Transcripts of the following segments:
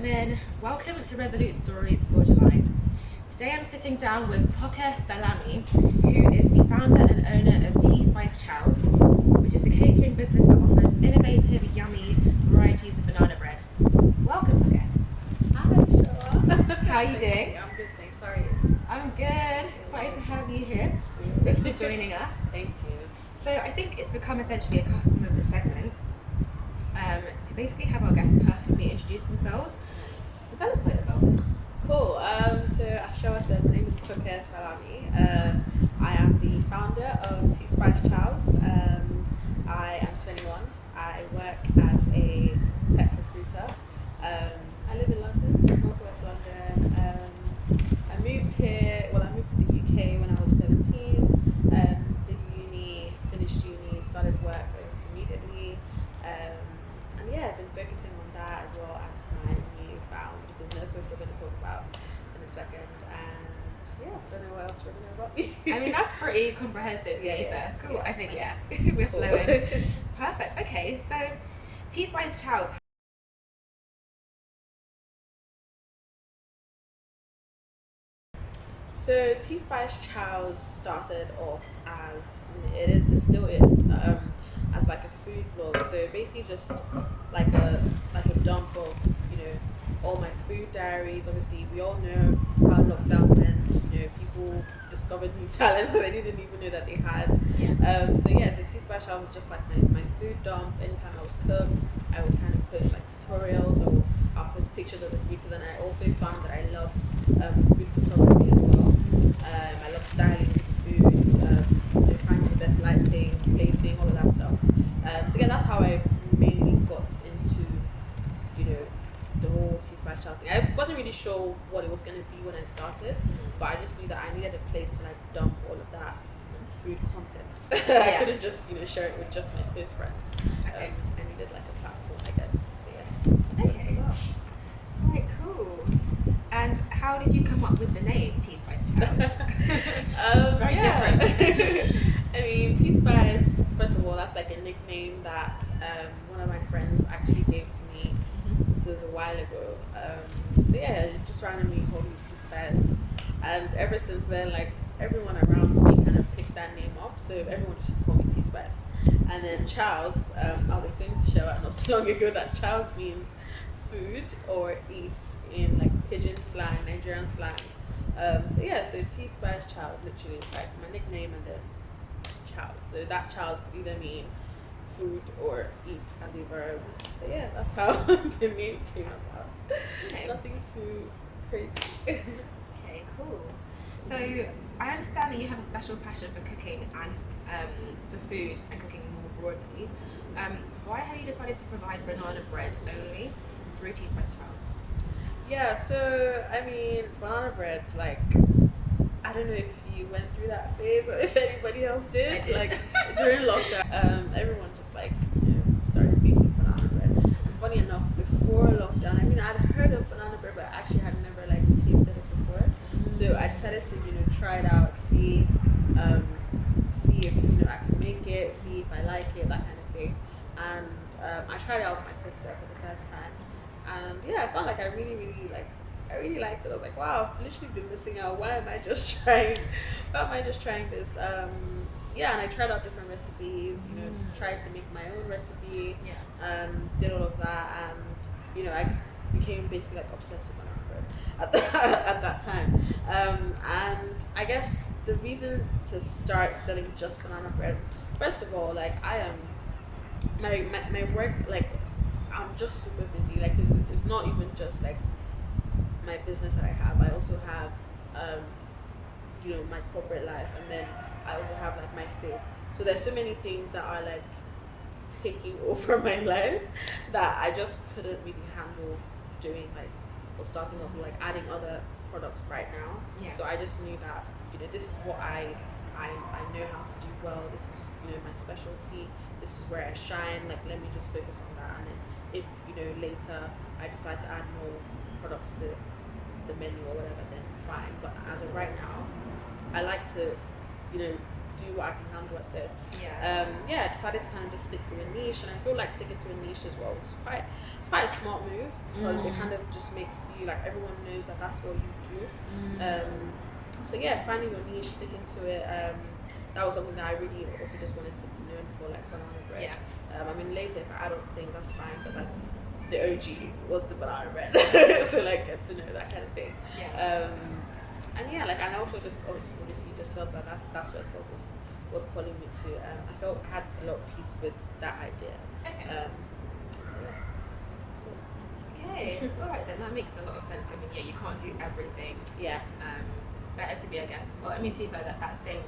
women, welcome to Resolute Stories for July. Today I'm sitting down with Toke Salami, who is the founder and owner of T-Spice Chows, which is a catering business that offers innovative, yummy varieties of banana bread. Welcome, Toke. Hi, Shoa. How are you doing? I'm good, thanks. How are you? I'm good. Excited to have you here. Thanks for joining us. Thank you. So I think it's become essentially a custom of the segment to basically have our guests personally introduce themselves. So tell us about yourself. Cool. So as Shoa said, my name is Toke Salami. I am the founder of T-Spice Chows. I am 21. I work as a tech recruiter. I live in London, northwest London. I moved to the UK when I was 17. Did uni, finished uni, started work almost immediately. And yeah, I've been focusing on that as well as my newfound business, which we're going to talk about in a second. And yeah, I don't know what else you're going to know about me. I mean, that's pretty comprehensive, to be fair. Cool, yeah. I think, we're flowing. Perfect. Okay, so T-Spice Chows. So T-Spice Chows started off as, it still is, as like a food blog. So basically just like a dump of, all my food diaries. Obviously we all know how lockdown went, people discovered new talents that they didn't even know that they had. So T-Spice Chows was just like my food dump. Anytime I would cook, I would kind of post like tutorials, or I'll post pictures of the food, because then I also found that I love food photography as well. I love styling food, finding the best lighting, plating, all of that stuff. That's how I mainly got into, the whole T-Spice Chow thing. I wasn't really sure what it was going to be when I started, but I just knew that I needed a place to like dump all of that food content. I couldn't just, share it with just my close friends. Okay. I needed like a platform, I guess. So yeah, that's what it's about. Right, cool. And how did you come up with the name T-Spice Chows? Very different. I mean, T-Spice, first of all, that's like a nickname that one of my friends actually gave to me. This was a while ago. Just randomly called me T-Spice. And ever since then, like, everyone around me kind of picked that name up. So everyone just called me T-Spice. And then Chows, I was explaining to Showa not too long ago that Chows means food or eat in like pidgin slang, Nigerian slang. So T-Spice Chows literally is like my nickname, and then Chows. So that Chows could either mean food or eat as a verb. So yeah, that's how the name came about. Okay. Nothing too crazy. Okay, cool. So I understand that you have a special passion for cooking and for food and cooking more broadly. Why have you decided to provide banana bread only through T-Spice Chows? Yeah, so I mean, banana bread, like, I don't know if you went through that phase or if anybody else did. I did. Like during lockdown, everyone just like started making banana bread. And funny enough, before lockdown, I mean, I'd heard of banana bread, but I actually had never like tasted it before. So I decided to try it out, see if I can make it, see if I like it, that kind of thing. And I tried it out with my sister for the first time, and I found like I really liked it. I was like, wow, I've literally been missing out. Why am I just trying this? And I tried out different recipes, tried to make my own recipe, did all of that, and I became basically like obsessed with banana bread at that time. And I guess the reason to start selling just banana bread, first of all, like I am my work, like I'm just super busy. Like it's not even just like my business that I have. I also have my corporate life, and then I also have like my faith. So there's so many things that are like taking over my life that I just couldn't really handle doing, like, or starting off with like adding other products right now. So I just knew that this is what I know how to do well. This is my specialty. This is where I shine. Like, let me just focus on that, and then if later I decide to add more products to the menu or whatever, then fine. But as of right now, I like to do what I can handle. So Yeah. I decided to kind of just stick to a niche, and I feel like sticking to a niche as well is quite a smart move, because it kind of just makes you like, everyone knows that that's what you do. So yeah, finding your niche, sticking to it, that was something that I really also just wanted to be known for, like banana bread. I mean, later if I add other things, that's fine, but like the OG was the banana bread. So like, get to know that kind of thing. And yeah, like, and I also just obviously just felt that that's what God was calling me to. I felt I had a lot of peace with that idea. So yeah, that's it. Okay, all right then, that makes a lot of sense. I mean, yeah, you can't do everything. Better to be, I guess. Well, I mean, to be fair, that same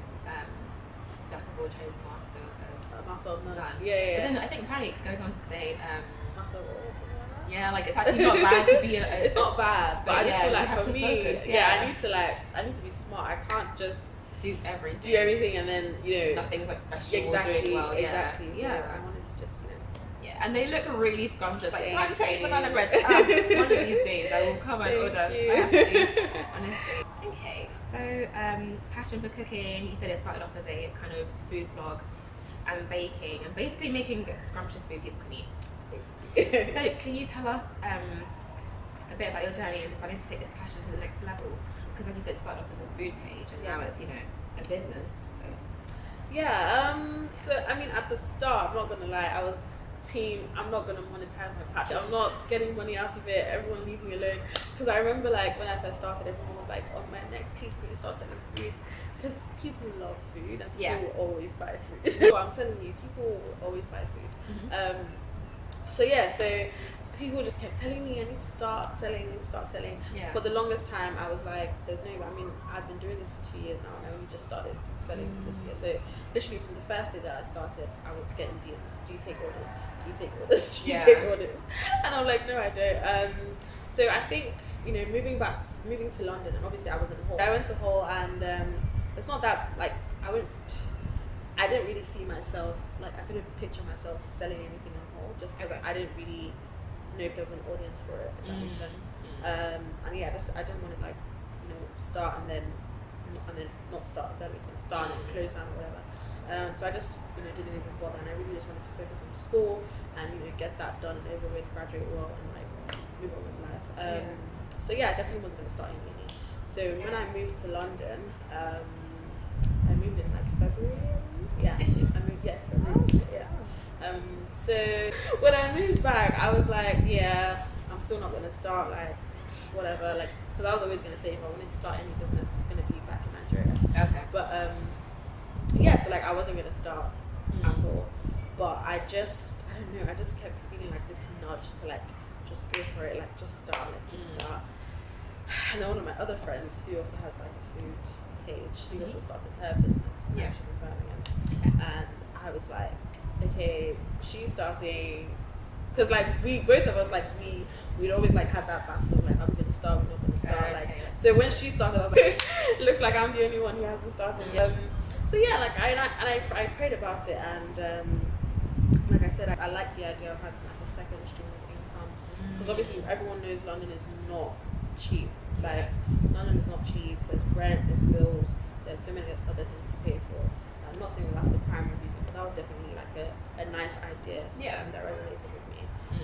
jack of all trades, master of none. Yeah. But then I think apparently it goes on to say, Master of all, something like that. yeah, like it's actually not bad to be it's not bad, but I just feel like for me, focus, I need to be smart. I can't just do everything and then nothing's like special exactly, or doing well. Exactly. So yeah. I wanted to just and they look really scrumptious. Like, can't take banana bread. One of these days I will come and order. I have to, honestly. Okay, so passion for cooking. You said it started off as a kind of food blog and baking, and basically making scrumptious food people can eat. So can you tell us a bit about your journey and deciding to take this passion to the next level? Because as you said, it started off as a food page, and now it's a business. So. So I mean, at the start, I'm not gonna lie, I was I'm not gonna monetize my passion. I'm not getting money out of it. Everyone leave me alone. Because I remember, like, when I first started, everyone was like on my neck, please can you start selling food? Because people love food, and people will always buy food. So I'm telling you, people will always buy food. So people just kept telling me I need to start selling. For the longest time, I was like, there's no way. I mean, I've been doing this for 2 years now, and I only just started selling this year. So literally from the first day that I started, I was getting DMs. Do you take orders? Do you take orders? Do you take orders? And I'm like, no, I don't. So I think, moving to London, and obviously I was in Hull. I went to Hull, and it's not that, like, I didn't really see myself, like, I couldn't picture myself selling anything in Hull, just because I didn't really know if there was an audience for it, if that makes sense. And yeah, I don't want to, like, start and then not start, if that makes sense. Start and then close down or whatever. So I just didn't even bother, and I really just wanted to focus on school and get that done and over with, graduate well, and like move on with life. So yeah, I definitely wasn't going to start in uni. So when I moved to London, I moved in like February. I moved February. So when I moved back, I was like, I'm still not going to start, like, whatever, like, because I was always going to say if I wanted to start any business, it's going to be back in Nigeria. Okay. But so like I wasn't going to start at all. But I don't know, I just kept feeling like this nudge to like just go for it, like just start. And then one of my other friends, who also has like a food page, she also started her business. She's in Birmingham. And I was like, okay, she's starting, because like both of us, like we'd always like had that battle of like, are we gonna start, we're not gonna start. Like, so when she started, I was like, looks like I'm the only one who hasn't started. So yeah, like I prayed about it, and like I said, I like the idea of having like a second stream of income, because obviously everyone knows London is not cheap. Like, London is not cheap. There's rent, there's bills, there's so many other things to pay for. I'm not saying that's the primary reason, but that was definitely like a nice idea that resonated with me.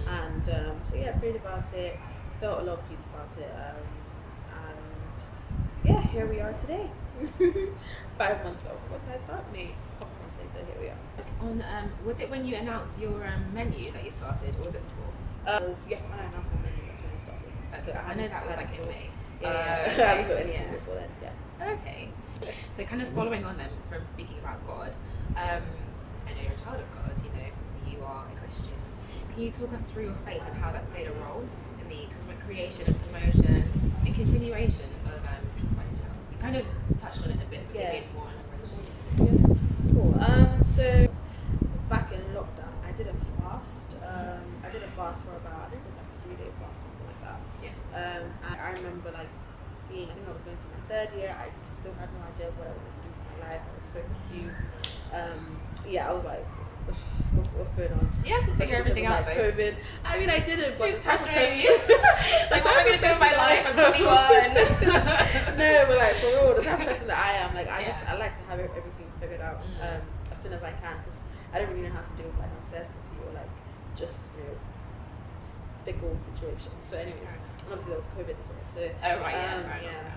And so yeah, I prayed about it, felt a lot of peace about it, and yeah, here we are today. 5 months ago. What did I start? May. A couple months later, here we are. Was it when you announced your menu that you started, or was it before? When I announced my menu, that's when I started. So I know that was like in May. I haven't got anything before then. Okay. So kind of following on then from speaking about God, I know you're a child of God, you are a Christian. Can you talk us through your faith and how that's played a role in the creation and promotion and continuation of T-Spice Chows? You kind of touched on it a bit, but maybe more elaboration. Cool. So back in lockdown, I did a fast. I did a fast for about, I think it was like a 3-day fast, something like that. And I remember like I think I was going to my 3rd year. I still had no idea what I wanted to do for my life. I was so confused. I was like, what's going on? You have to figure everything out, like though. COVID. I mean, I didn't, but Who's pressuring you? Like, what am I going to do with my life? I'm 21. No, but like for real, the type of person that I am, like I like to have everything figured out as soon as I can, because I don't really know how to deal with like uncertainty or like just fickle situations. So anyways, and obviously there was COVID as well. So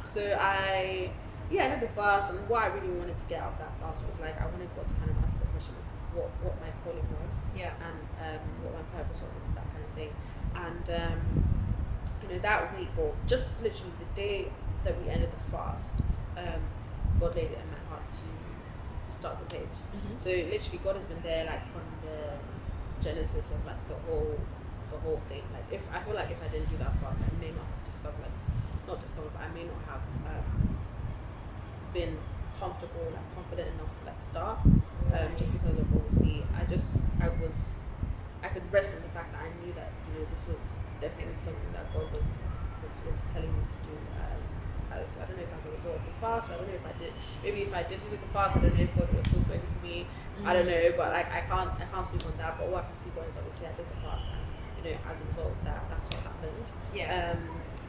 So I did the fast, and what I really wanted to get out of that fast was like I wanted God to kind of answer the question of what my calling was, and what my purpose was, and that kind of thing. And that week, or just literally the day that we ended the fast, God laid it in my heart to start the page. So literally God has been there like from the genesis of like the whole thing. Like if I feel like if I didn't do that fast, I may not have but I may not have been comfortable, like confident enough to like start, just because of obviously I could rest in the fact that I knew that this was definitely something that God was telling me to do. As I don't know if as a result of the fast, I don't know if I did. Maybe if I did do the fast, I don't know if God was still speaking to me. I don't know, but like I can't speak on that. But what I can speak on is obviously I did the fast, and as a result of that, that's what happened.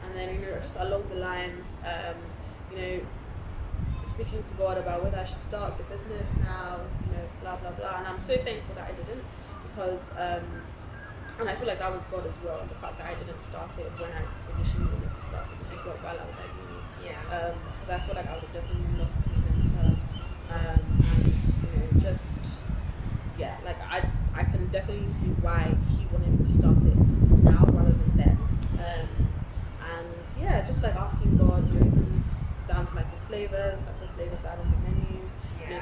And then just along the lines, speaking to God about whether I should start the business now, blah blah blah. And I'm so thankful that I didn't, because and I feel like that was God as well, the fact that I didn't start it when I initially wanted to start it, because while I was at uni. Because I feel like I would have definitely lost the momentum, and like I can definitely see why he wanted me to start it now rather than then. And just like asking God, even down to like the flavors out on the menu,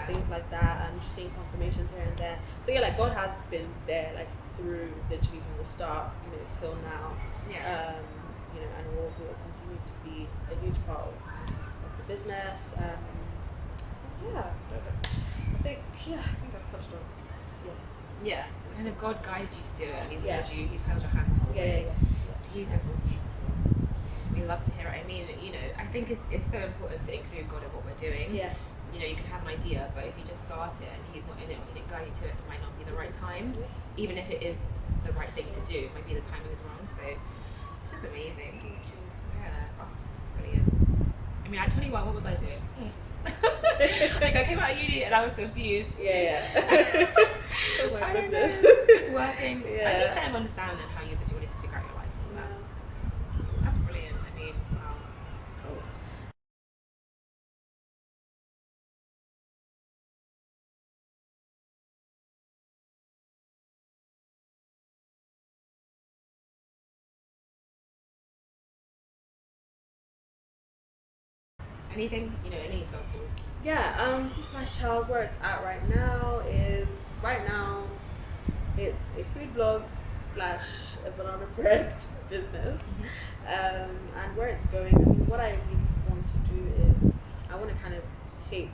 things like that, and just seeing confirmations here and there. So like God has been there like through literally from the start, till now. And will continue to be a huge part of the business. I think I've touched on. Kind of God guided you to do it, and He's led you. He's held your hand the whole way. Beautiful. We love to hear it. I mean, I think it's so important to include God in what we're doing. You can have an idea, but if you just start it and He's not in it, He didn't guide you to it, it might not be the right time. Even if it is the right thing to do, maybe the timing is wrong. So it's just amazing. Brilliant. I mean, at 21, what was I doing? Like I came out of uni and I was confused. Oh my goodness. Just working. I do kind of understand then how you said you wanted to figure out your life and all that. That's brilliant. I mean, wow. Cool. Anything, any examples? T-Spice Chows, where it's at right now is it's a food blog / a banana bread business. And where it's going, I mean, what I really want to do is I want to kind of take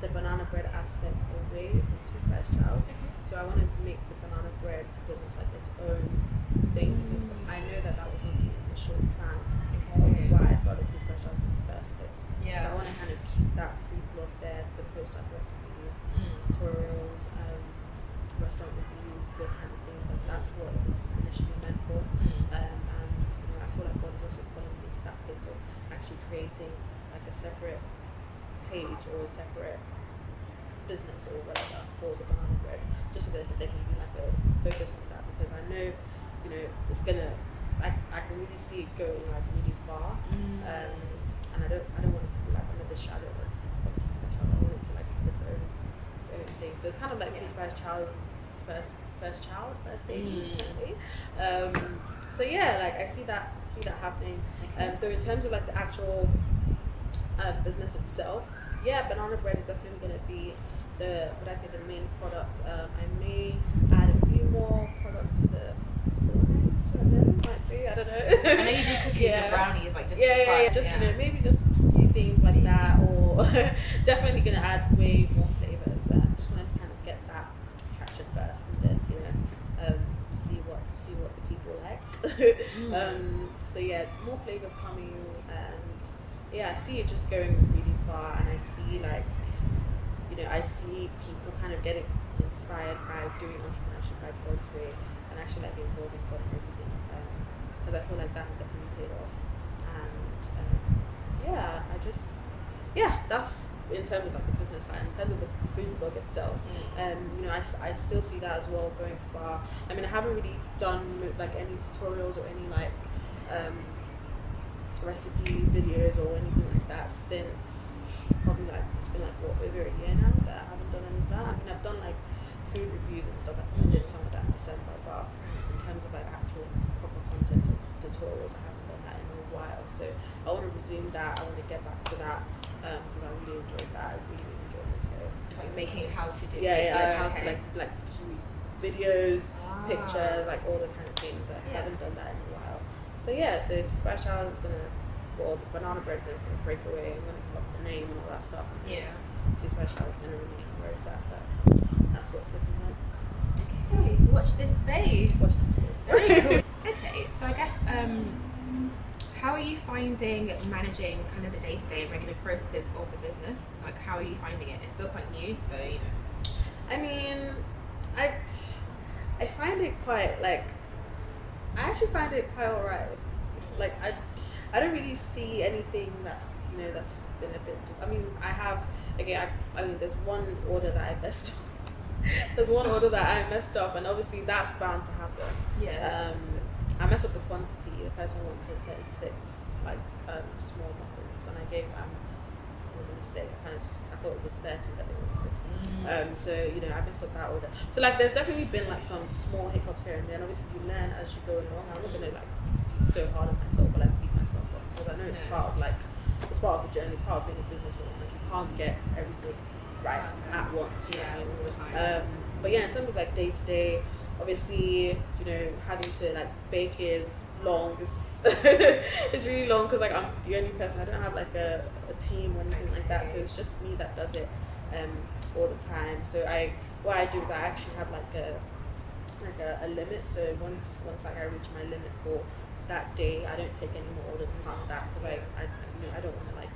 the banana bread aspect away from T-Spice Chows. So I want to make the banana bread business like its own thing, because I know that wasn't the initial plan of why I started T-Spice Chows in the first place. So I want to kind of keep that food blog there to post like recipes, tutorials, restaurant reviews, those kind of things. Like that's what it was initially meant for. And I feel like God is also calling me to that place of actually creating like a separate page or a separate business or whatever for the banana bread, just so that they can be like a focus on that, because I know it's gonna I can really see it going like really far, and I don't want it to be like under the shadow of T-Spice Chows. I want it to like have its own thing. So it's kind of like T-Spice Chows' first baby. So like I see that happening. So in terms of like the actual business itself, banana bread is definitely going to be the main product. I may add a few more products to the line. I don't know. I know you do cookies and brownies, like just for fun. Just maybe just a few things like that, or definitely going to add way more flavors. Just wanted to kind of get that traction first, and then see what the people like. So more flavors coming, and I see it just going really far, and I see like I see people kind of getting inspired by doing entrepreneurship like God's way and actually like involving God in everything. Because I feel like that has definitely paid off. And that's in terms of like the business side. In terms of the food blog itself, I still see that as well going far. I mean, I haven't really done like any tutorials or any like recipe videos or anything like that since probably like it's been like over a year now that I haven't done any of that. I mean, I've done like food reviews and stuff. I think I did some of that in December, but in terms of like actual proper content of tutorials, I haven't done that in a while. So I want to resume that. I want to get back to that because I really enjoyed that. I really enjoyed it. So like making how to do how to like do videos, pictures, like all the kind of things. I haven't done that in a while. So so T-Spice Chows is gonna, the banana bread is gonna break away. I'm gonna put up the name and all that stuff. T-Spice Chows is gonna remain where it's at, but that's what's looking like. Okay, watch this space. Watch this space. Very cool. Okay, so I guess how are you finding managing kind of the day-to-day and regular processes of the business? Like, how are you finding it? It's still quite new, so I mean, I find it quite like. I actually find it quite alright. Like I don't really see anything that's that's been a bit. I mean, I mean, there's one order that I messed up. There's one order that I messed up, and obviously that's bound to happen. I messed up the quantity. The person wanted 36 like small muffins, and I gave it was a mistake. I thought it was 30 that they wanted. So I messed up that order. So like there's definitely been like some small hiccups here and there. And obviously you learn as you go along. I'm not gonna like be so hard on myself or like beat myself up because I know it's part of the journey. It's part of being a businesswoman. Like you can't get everything right at once. You know what I mean? All the time. But in terms of like day to day, obviously having to like bake is long. It's really long because like I'm the only person. I don't have like a team or anything like that. So it's just me that does it all the time. So what I do is I actually have like a limit. So once like I reach my limit for that day, I don't take any more orders past that because I don't want to like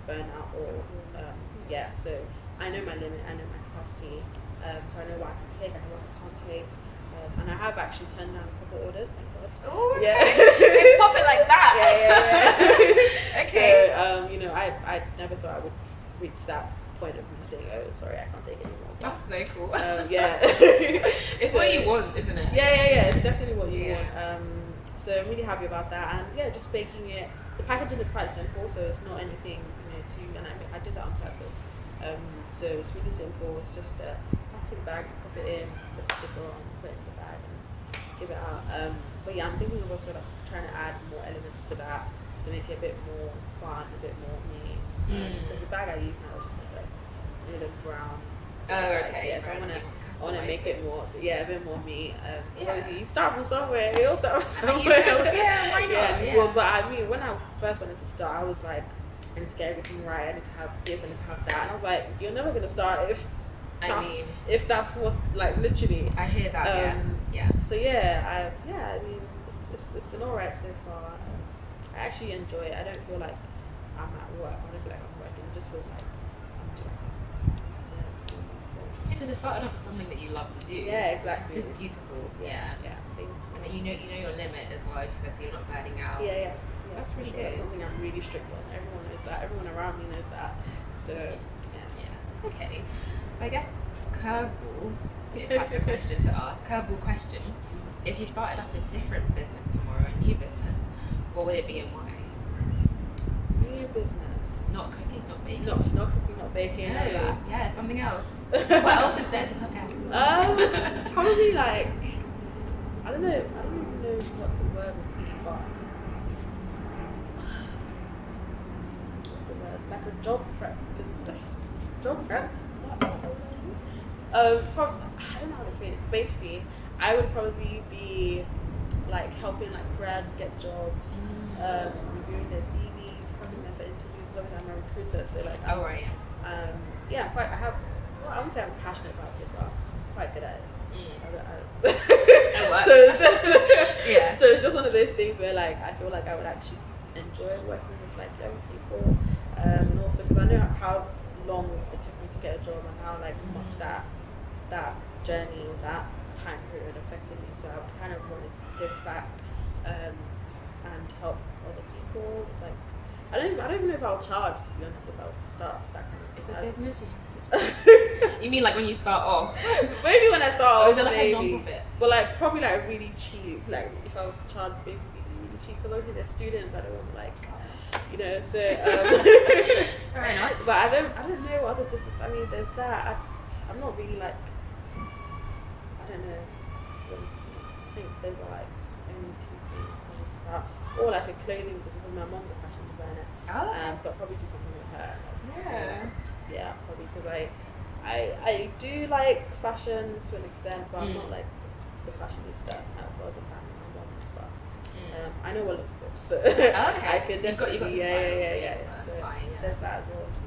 burn out or So I know my limit. I know my capacity. So I know what I can take. I know what I can't take. And I have actually turned down a couple orders, thank God. Oh, okay. It's popping like that. Okay. So, I never thought I would reach that point of me saying, oh, sorry, I can't take it anymore. That's so cool. It's what you want, isn't it? Yeah. It's definitely what you want. So I'm really happy about that. And just baking it. The packaging is quite simple, so it's not anything, too, and I did that on purpose. So it's really simple. It's just a plastic bag, pop it in, put the sticker on, put it in the bag, and give it out. But I'm thinking of also like trying to add more elements to that to make it a bit more fun, a bit more me. Because the bag I use now is just like a little brown. Oh, okay. So I want to make it more, a bit more me. You start from somewhere. You all start from somewhere. Why not? Yeah. Well, but I mean, when I first wanted to start, I was like, I need to get everything right. I need to have this. I need to have that. And I was like, you're never gonna start if that's what's like literally. I hear that. So I mean, it's been alright so far. I actually enjoy it. I don't feel like I'm at work. I don't feel like I'm working. It just feels like I'm doing something. So. Because it's starting off as something that you love to do. Yeah, exactly. It's just beautiful. Yeah. And then you know your limit as well, as you said, so you're not burning out. Yeah. That's really good. That's something I'm really strict on. Everyone knows that. Everyone around me knows that. So yeah. Okay. So I guess curveball, if that's the question to ask. Curveball question: if you started up a different business tomorrow, a new business, what would it be and why? New business. Not cooking, not baking. Not cooking, not baking. No. Yeah, something else. What else is there to talk about? Probably like I don't even know what the word would be, but what's the word? Like a job prep business. Job prep? Is that what it is? I don't know how to explain it. Basically, I would probably be like helping like grads get jobs, reviewing their CVs, prepping them for interviews. Obviously, I'm a recruiter, so like I wouldn't say I'm passionate about it, but I'm quite good at it. So it's just one of those things where like I feel like I would actually enjoy working with like young people, and also because I know how long it it took me to get a job and how like much that journey or that time period affected me. So I would kind of want to give back and help other people. Like I don't even know if I would charge, to be honest, if I was to start that kind of. It's a business. You mean like when you start off? Maybe when I start off, or is it like maybe. a non-profit? But like probably like really cheap. Like if I was to charge maybe really cheap, because obviously they're students. I don't want to like, so. Fair enough. But I don't know what other business. I mean, there's that. I'm not really like. I don't know. To be honest with you, I think there's like only two things I would start, or like a clothing business. Because my mom's a fashion designer. Oh. So I'll probably do something with her. Like, Yeah. Yeah, probably because I do like fashion to an extent, but I'm not like the fashionista for the family my mom is, but I know what looks good, so I could so definitely you got yeah. So fine, yeah. there's that as well. So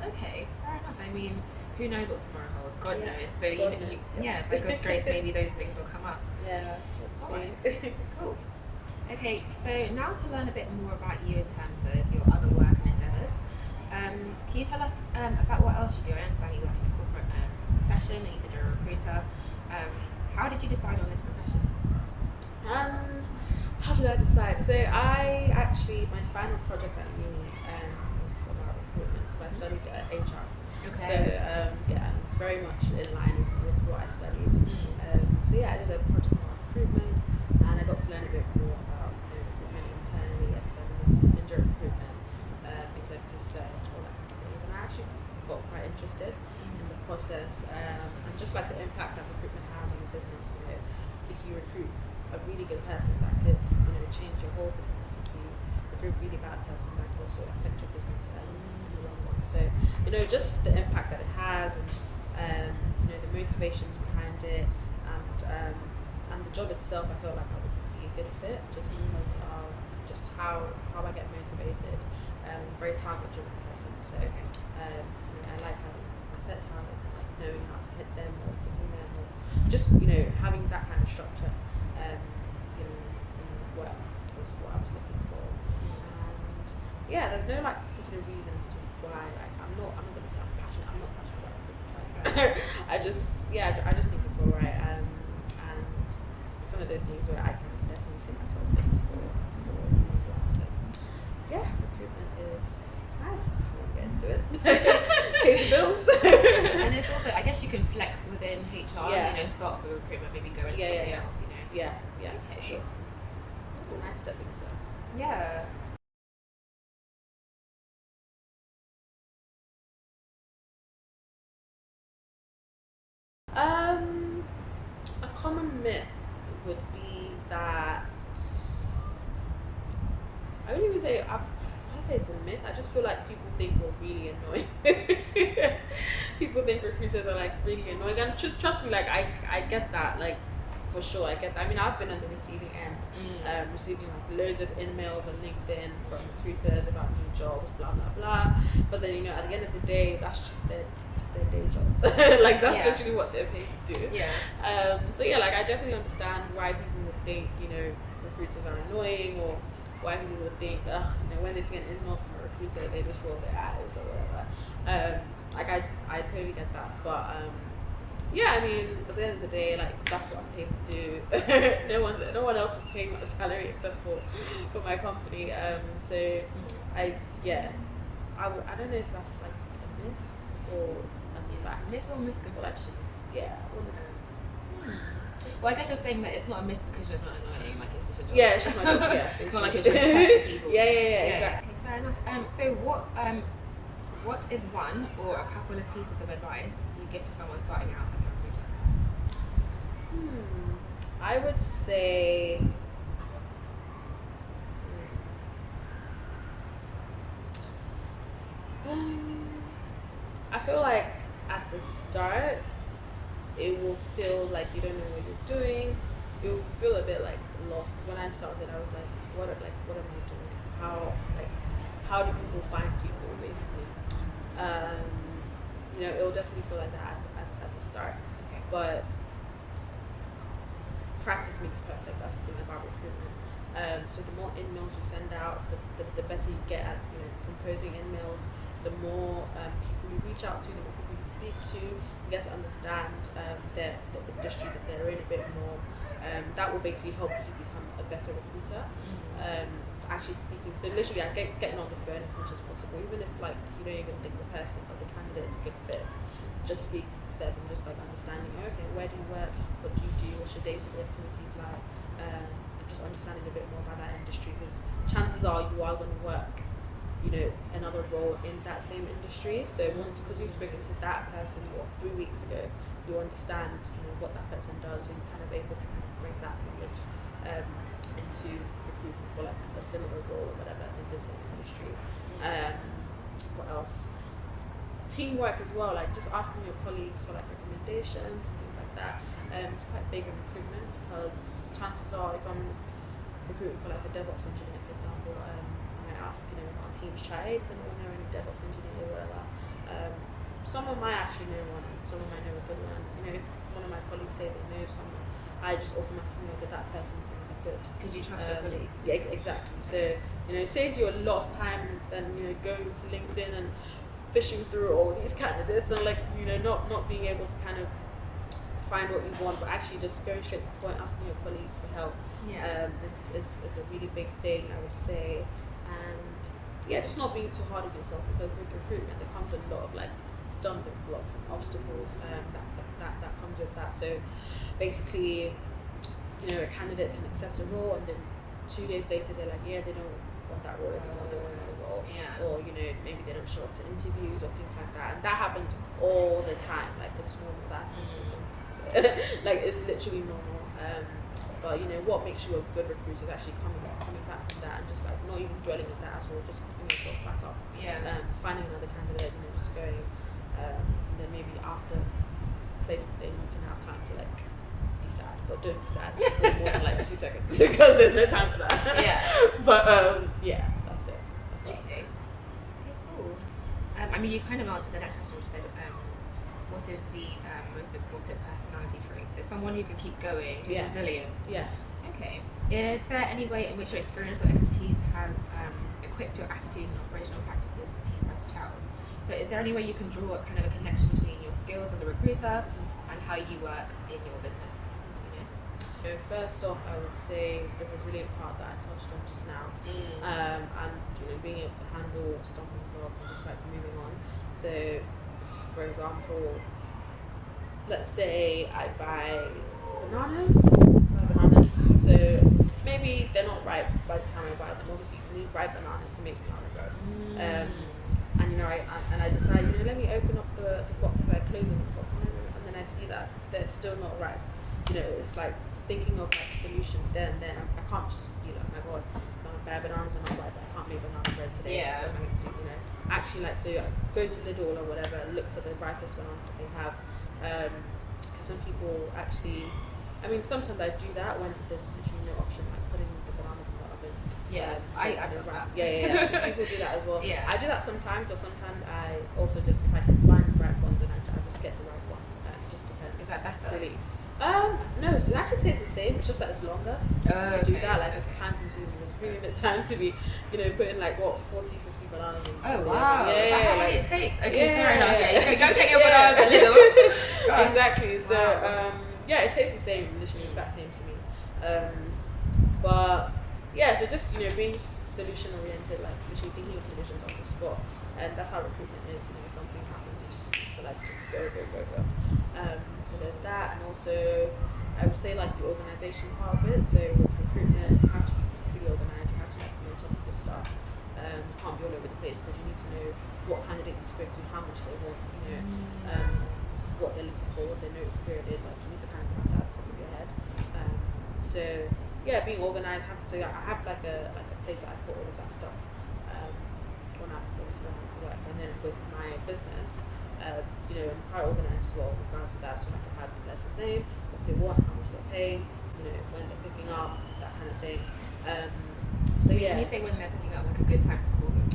Okay, fair enough. I mean, who knows what tomorrow holds? God Yeah, knows. So God knows, by God's grace, maybe those things will come up. yeah, let's Alright. see. Cool. Okay, so now to learn a bit more about you in terms of your other work and endeavours. Can you tell us about what else you do? I understand you work in corporate profession, and you said you're a recruiter. How did you decide on this profession? How did I decide? So I actually, my final project at uni was about recruitment because I studied HR. Okay. So it's very much in line with what I studied. So I did a project on recruitment, and I got to learn a bit more about recruitment internally, externally, contingent recruitment, executive search, all that kind of things. And I actually got quite interested in the process and just like the impact that recruitment has on a business. If you recruit a really good person, that could change your whole business. If you recruit a really bad person, that could also affect your business in the long run. So just the impact that it has, and the motivations behind it, and the job itself, I felt like I would be a good fit just because of just how I get motivated. I'm a very target driven person, so I like having my set targets and like knowing how to hit them or hitting them, or just having that kind of structure in work was what I was looking for. And there's no like particular reason as to why. Like I'm not gonna say I'm passionate. I'm not passionate about recruitment. I just think it's alright. And it's one of those things where I can definitely see myself in for a while. So recruitment it's nice. We'll get into it. Pays the bills. And it's also, I guess you can flex within HR. Start off with recruitment, maybe go into something else. Yeah, Okay. sure. It's a nice stepping stone. Yeah. A common myth would be that I wouldn't even say I say it's a myth. I just feel like people think we're really annoying. People think recruiters are like really annoying, and trust me, like I get that, like for sure, I get that. I mean, I've been on the receiving end, receiving like loads of emails on LinkedIn from recruiters about new jobs, blah blah blah. But then at the end of the day, that's their day job. Like that's literally what they're paid to do. Like I definitely understand why people would think recruiters are annoying, or why people would think when they see an email from a recruiter they just roll their eyes or whatever. I totally get that, but I mean at the end of the day, like that's what I'm paid to do. no one else is paying my salary except for my company. I don't know if that's like a myth or a fact. Myth or misconception? Well, I guess you're saying that it's not a myth because you're not annoying, like it's just a job. Yeah, it's just my job, It's not like you're trying to test people. Exactly. Okay, fair enough. So what is one or a couple of pieces of advice you give to someone starting out as a recruiter? I would say I feel like at the start it will feel like you don't know what you're doing. You'll feel a bit like lost. Because when I started, I was like, what am I doing? How do people find people, basically? It'll definitely feel like that at the start. Okay. But practice makes perfect. That's the thing about recruitment. So the more emails you send out, the better you get at composing emails, the more people you reach out to, the more people you speak to, you get to understand the industry that they're in a bit more. That will basically help you become a better recruiter. Actually speaking, so literally getting on the phone as much as possible, even if like you don't even think the person or the candidate is a good fit, just speak to them and just like understanding, okay, where do you work, what do you do, what's your day-to-day activities like, and just understanding a bit more about that industry, because chances are you are going to work, you know, another role in that same industry. So because you've spoken to that person 3 weeks ago, you understand, you know, what that person does, and you're kind of able to kind of bring that knowledge into recruiting for like a similar role or whatever in the same industry. What else? Teamwork as well, like just asking your colleagues for like recommendations and things like that. It's quite big in recruitment, because chances are if I'm recruiting for like a DevOps engineer, for example, I might ask, you know, our team's tried, does anyone know any DevOps engineer or whatever. Someone might actually know one, someone might know a good one. You know, if one of my colleagues say they know someone, I just automatically know that that person's going to be good. Because you trust your colleagues. Yeah, exactly. So, you know, it saves you a lot of time than, you know, going to LinkedIn and fishing through all these candidates and like, you know, not being able to kind of find what you want, but actually just going straight to the point, asking your colleagues for help. This is a really big thing, I would say. And yeah, just not being too hard on yourself, because with recruitment there comes a lot of like stumbling blocks and obstacles that comes with that. So basically, you know, a candidate can accept a role and then 2 days later they're like, yeah, they don't want that role anymore, they want another role. Or, you know, maybe they don't show up to interviews or things like that. And that happens all the time. Like, it's normal, that happens sometimes. Like, it's literally normal. But, you know, what makes you a good recruiter is actually coming back from that and just like not even dwelling on that at all, just picking yourself back up. Finding another candidate, you know, just going, and then maybe after placed then you can have time to like be sad, but don't be sad for more than like 2 seconds, because there's no time for that. But yeah, that's it. That's what I say. Okay, cool. I mean, you kind of answered the next question, which said, what is the most important personality trait? So someone who can keep going, who's resilient. Okay. Is there any way in which your experience or expertise has equipped your attitude and operational practices for T-Spice Chows? So is there any way you can draw a kind of a connection between your skills as a recruiter and how you work in your business? So first off, I would say the resilient part that I touched on just now, and you know, being able to handle stumbling blocks and just like moving on. So, for example, let's say I buy bananas. So maybe they're not ripe by the time I buy them. Obviously, you need ripe bananas to make banana bread. And you know, I decide, you know, let me open up the box. I close the box, and then I see that they're still not ripe. You know, it's like thinking of like a solution then I can't just be like, oh my god, my bananas are not ripe, I can't make banana bread today. What am I gonna do, you know? Actually, like, so I go to Lidl or whatever, look for the ripest bananas that they have. Because some people actually, I mean, sometimes I do that when there's literally no option, like putting the bananas in the oven. I've done that. Some people do that as well. I do that sometimes, but sometimes I also just, if I can find the right ones, and I just get the right ones. It just depends. Is that better? Really. No, so it actually tastes the same, it's just that it's longer to do that, like it's time consuming, it's really the time to be, you know, putting like what, 40, 50 bananas in. Oh wow, is that how long it takes? Okay, fair enough, you can go get your bananas a little. Exactly, so it tastes the same, literally the exact same to me. But yeah, so just, you know, being solution oriented, like literally thinking of solutions on the spot, and that's how recruitment is, you know, something happens, you just go. So there's that, and also I would say like the organization part of it. So with recruitment, you have to be pretty organized, you have to be on top of your stuff. You can't be all over the place, because you need to know what candidate you spoke to, how much they want, you know, what they're looking for, what their notice period is, like you need to kind of have that at the top of your head. So yeah, being organized, I have like a place that I put all of that stuff when I work, and then with my business, you know, I'm quite organized as well with regards to that. So like I have the person's name, what they want, how much they're paying, you know, when they're picking up, that kind of thing. So yeah. When you say when they're picking up, like a good time to call them?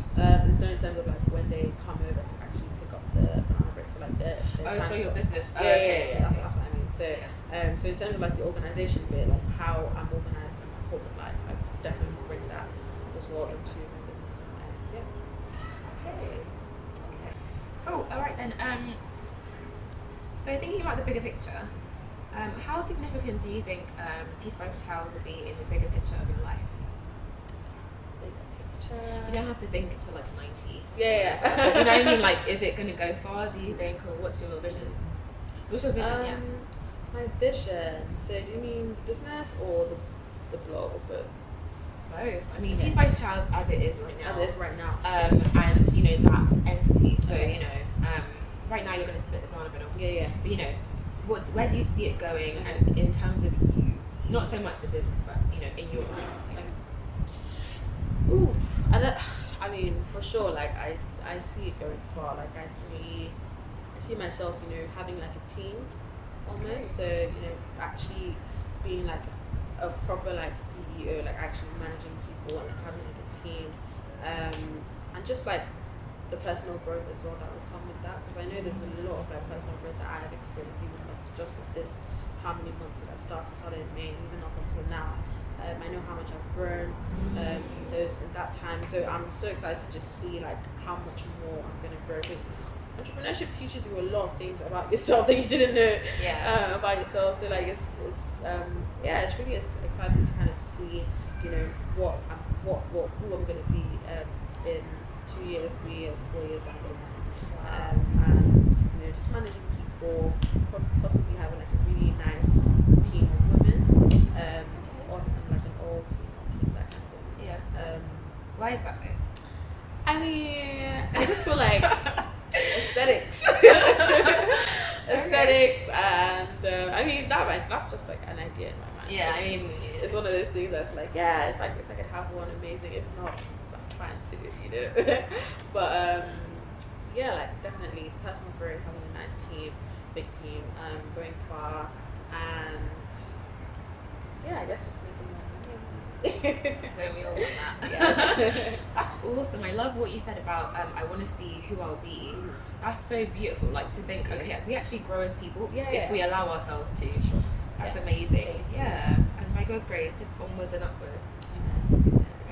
No, in terms of like when they come over to actually pick up the banana bread, so like their time so your business. That's what I mean. So so in terms of like the organization bit, like how I'm organized in my corporate life, I definitely bring that as well into my business. And okay. Cool. All right then. So thinking about the bigger picture, how significant do you think T-Spice Chows will be in the bigger picture of your life? Bigger picture. You don't have to think to like 90. Yeah. But you know what I mean? Like, is it going to go far, do you think, or what's your vision? What's your vision? My vision. So do you mean the business or the blog or both? Both. I mean, T-Spice Chows as it is right now. As it is right now. And you know that entity. So you know, right now you're going to split the banana middle. Yeah. But you know, where do you see it going? And in terms of you, not so much the business, but you know, in your life. I mean, for sure. Like I see it going far. Like I see myself, you know, having like a team almost. So you know, actually being like a proper like CEO, like actually managing people and like, having like a team, and just like the personal growth as well that will come with that, because I know there's a lot of like personal growth that I have experienced even like just with this, how many months that I've started in May, even up until now. I know how much I've grown in that time, so I'm so excited to just see like how much more I'm gonna grow, because entrepreneurship teaches you a lot of things about yourself that you didn't know about yourself. So like it's really exciting to kind of see, you know, who I'm gonna be in 2 years, 3 years, 4 years down the line, and you know, just managing people, possibly having like a really nice team of women, on like an all female team, that kind of thing. Yeah. Why is that though? I mean, I just feel like aesthetics, and I mean that's just like an idea in my mind. Yeah, I mean, it's one of those things that's like, yeah, if I could have one, amazing. If not, that's fine too, you know. But yeah, like definitely personal growth, having a nice team, big team, going far, and yeah, I guess just making more money. Don't we all want that? Yeah. That's awesome. I love what you said about I want to see who I'll be. That's so beautiful. Like to think, okay, we actually grow as people if we allow ourselves to. Sure. That's amazing. Yeah. And by God's grace, just onwards and upwards.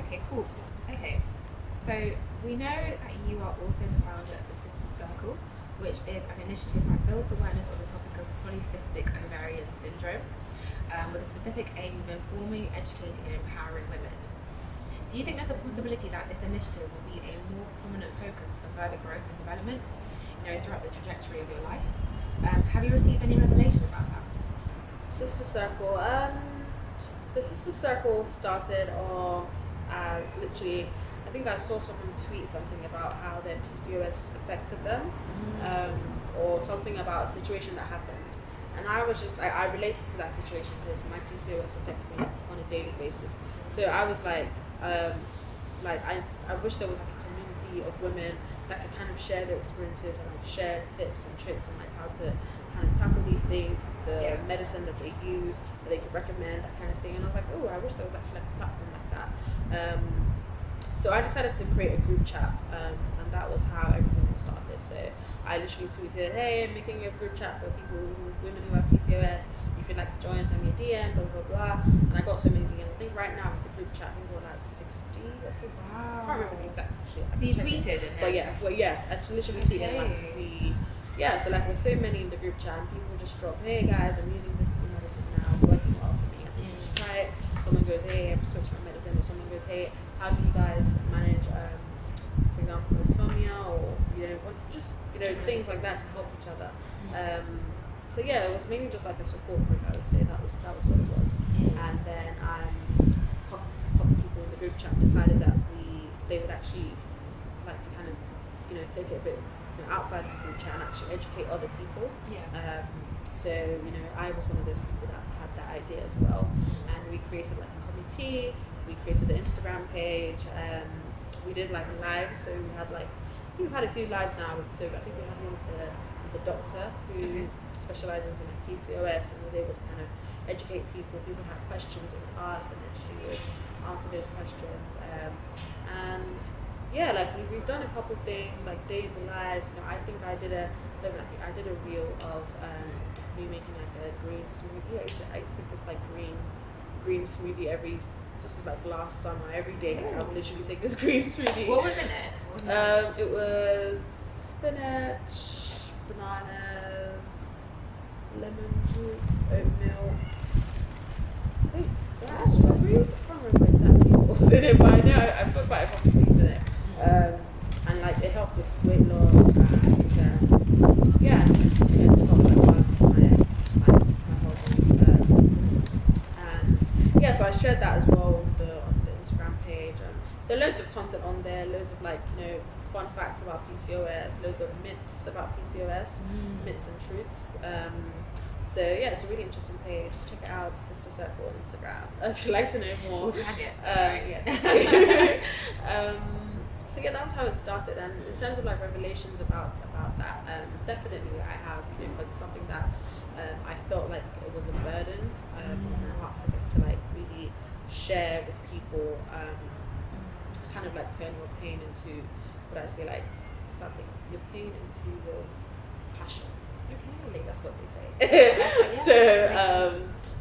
Okay, cool. Okay, so we know that you are also the founder of the Sister Circle, which is an initiative that builds awareness on the topic of polycystic ovarian syndrome, with a specific aim of informing, educating, and empowering women. Do you think there's a possibility that this initiative will be a more prominent focus for further growth and development, you know, throughout the trajectory of your life? Have you received any revelation about that? Sister Circle. The Sister Circle started off as literally, I think I saw someone tweet something about how their PCOS affected them, or something about a situation that happened. And I was just, I related to that situation because my PCOS affects me on a daily basis. So I was like I wish there was like a community of women that could kind of share their experiences and like share tips and tricks on like how to kind of tackle these things, the medicine that they use, that they could recommend, that kind of thing. And I was like, oh, I wish there was actually like a platform like that. So I decided to create a group chat, and that was how everything started. So I literally tweeted, hey, I'm making a group chat for women who have PCOS. If you'd like to join, send me a DM, blah, blah, blah. And I got so many DMs. I think right now with the group chat, I think we're like 60 or 50. Wow. I can't remember the exact shit. So you tweeted and then... But yeah, I literally tweeted like so like with so many in the group chat, and people just drop, hey guys, I'm using this medicine now, it's working well for me, I think you should try it. Someone goes, hey, I've switched my medicine, or someone goes, hey, how do you guys manage, for example, insomnia, or things like that to help each other. So yeah, it was mainly just like a support group. I would say that was what it was. And then a couple people in the group chat decided that they would actually like to kind of take it a bit outside the group chat and actually educate other people. So I was one of those people that had that idea as well, and we created like a committee. We created the Instagram page. We did like lives, so we've had a few lives now. So I think we had one with a doctor who specializes in like PCOS and was able to kind of educate people. People had questions they would ask, and then she would answer those questions. And yeah, like we've done a couple of things like day in the lives. I think I did a reel of me making like a green smoothie. I used to this like green smoothie this was like last summer, every day I would literally take this green smoothie. What was in it? It was spinach, bananas, lemon juice, oat milk. I think strawberries. I can't remember exactly what was in it, but I know I put quite a couple things in it. And like it helped with weight loss and yeah, it's helped like balance my hormones. And yeah, so I shared that as well on the Instagram page. There are loads of content on there, loads of like, you know, fun facts about PCOS, loads of myths about PCOS, myths and truths. So yeah, it's a really interesting page. Check it out, Sister Circle on Instagram if you'd like to know more. We'll tag it. Yeah. So yeah, that was how it started. And in terms of like revelations about that, definitely I have, you know, because it's something that I felt like it was a burden on my heart to like really share with people. Kind of like turn your pain into, what I say, like something, your pain into your passion. I think that's what they say. So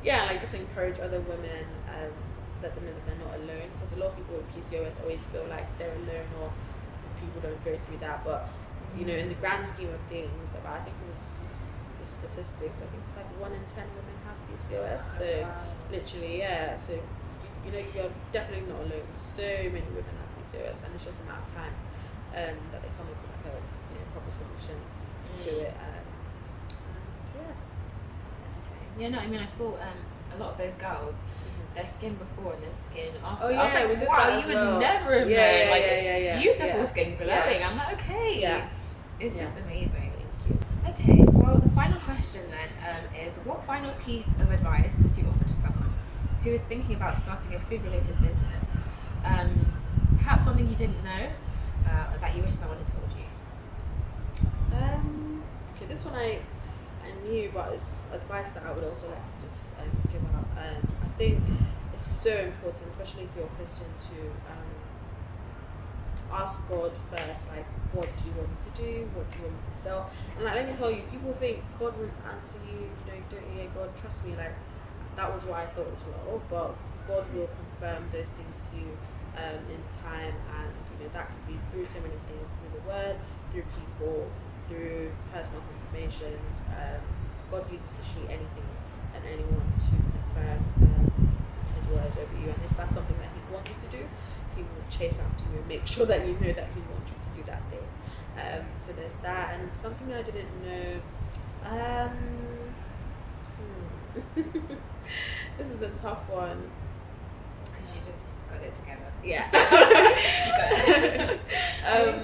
yeah, like just encourage other women, let them know that they're not alone, because a lot of people with PCOS always feel like they're alone or people don't go through that. But you know, in the grand scheme of things, about, I think it was the statistics, I think it's like 1 in 10 women have PCOS. So literally, yeah. So you know, you're definitely not alone. So many women have PCOS, and it's just a matter of time that they come up with like a, you know, proper solution to it. Yeah, no, I mean, I saw a lot of those girls, their skin before and their skin after. Oh, yeah, I was like, we did wow, that as you well. would never have known. Like, beautiful skin glowing. I'm like, okay. Yeah. It's just amazing. Thank you. Okay, well, the final question then is, what final piece of advice would you offer to someone who is thinking about starting a food-related business? Perhaps something you didn't know that you wish someone had told you. Okay, this one I knew, but it's advice that I would also like to just give out. I think it's so important, especially if you're a Christian, to ask God first, like, what do you want me to do? What do you want me to sell? And like, let me tell you, people think God won't answer you, you know, don't you hear God? Trust me, like, that was what I thought as well, but God will confirm those things to you in time, and you know, that could be through so many things, through the word, through people, through personal confirmations. God uses literally anything and anyone to confirm his words over you, and if that's something that he wants you to do, he will chase after you and make sure that you know that he wants you to do that thing. So there's that. And something I didn't know, this is a tough one. Because you just got it together. Yeah.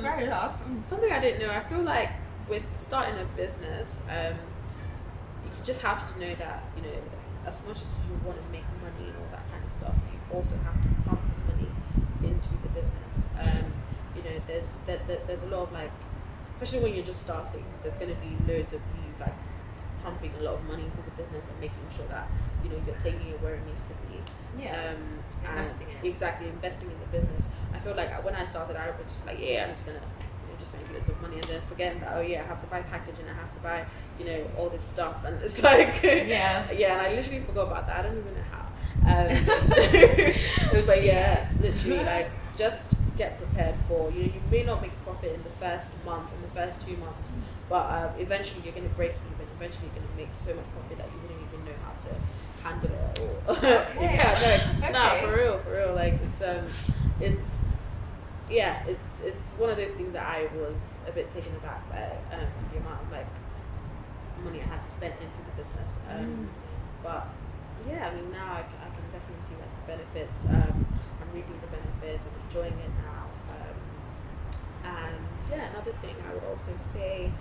Fair enough. Something I didn't know, I feel like with starting a business, you just have to know that, you know, as much as you want to make money and all that kind of stuff, you also have to pump money into the business. You know, there's a lot of like, especially when you're just starting, there's going to be loads of you like pumping a lot of money into the business and making sure that, you know, you're taking it where it needs to be. Investing in it. Exactly, investing in the business. I feel like when I started, I was just like, yeah, I'm just gonna, you know, just make loads of money, and then forgetting that, oh yeah, I have to buy packaging, I have to buy, you know, all this stuff, and it's like, yeah, and I literally forgot about that. I don't even know how. But yeah, literally, like, just get prepared for, you know, you may not make profit in the first month, in the first 2 months, but eventually you're going to break even. Eventually you're going to make so much profit that you wouldn't even know how to handle it or for real, like it's one of those things that I was a bit taken aback by the amount of like money I had to spend into the business, but yeah, I mean, now I can definitely see like the benefits. I'm reaping the benefits, I'm enjoying it now, and yeah, another thing I would also say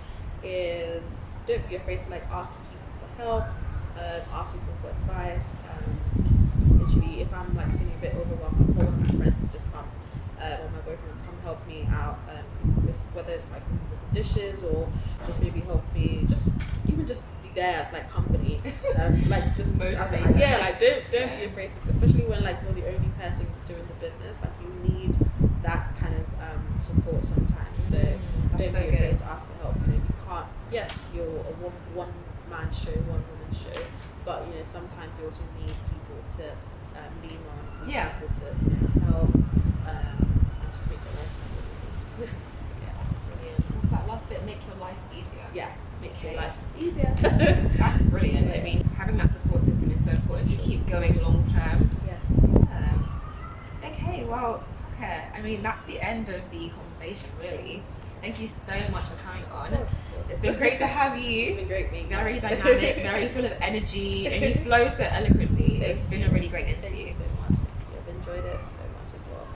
is, don't be afraid to like ask people for help, ask people for advice. Literally, if I'm like feeling a bit overwhelmed, I'll call one of my friends to just come, or my boyfriend to come help me out, with whether it's like with the dishes or just maybe help me, just even just be there as like company, to like just motivate. Like don't be afraid to, especially when like you're the only person doing the business, like you need that kind of support sometimes. So don't be afraid to ask for help. You know, you can't. Yes, you're a one man show, one woman show, but you know, sometimes you also need people to lean on, people to, you know, help, and just make your life easier. Yeah, that's brilliant. What's that last but make your life easier. Yeah, make Okay. your life easier. That's brilliant. I mean, having that support system is so important to keep going long term. Yeah. Okay, well, Toke, I mean, that's the end of the conversation, really. Thank you so much for coming on. Of course. It's been great to have It's you. been great being Very dynamic, very full of energy, and you flow so eloquently. It's been a really great Thank interview. you so much. Thank you. I've enjoyed it so much as well.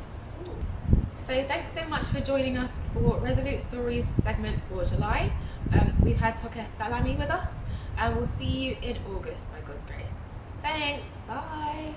So thanks so much for joining us for Resolute Stories segment for July. We've had Toke Salami with us, and we'll see you in August by God's grace. Thanks. Bye.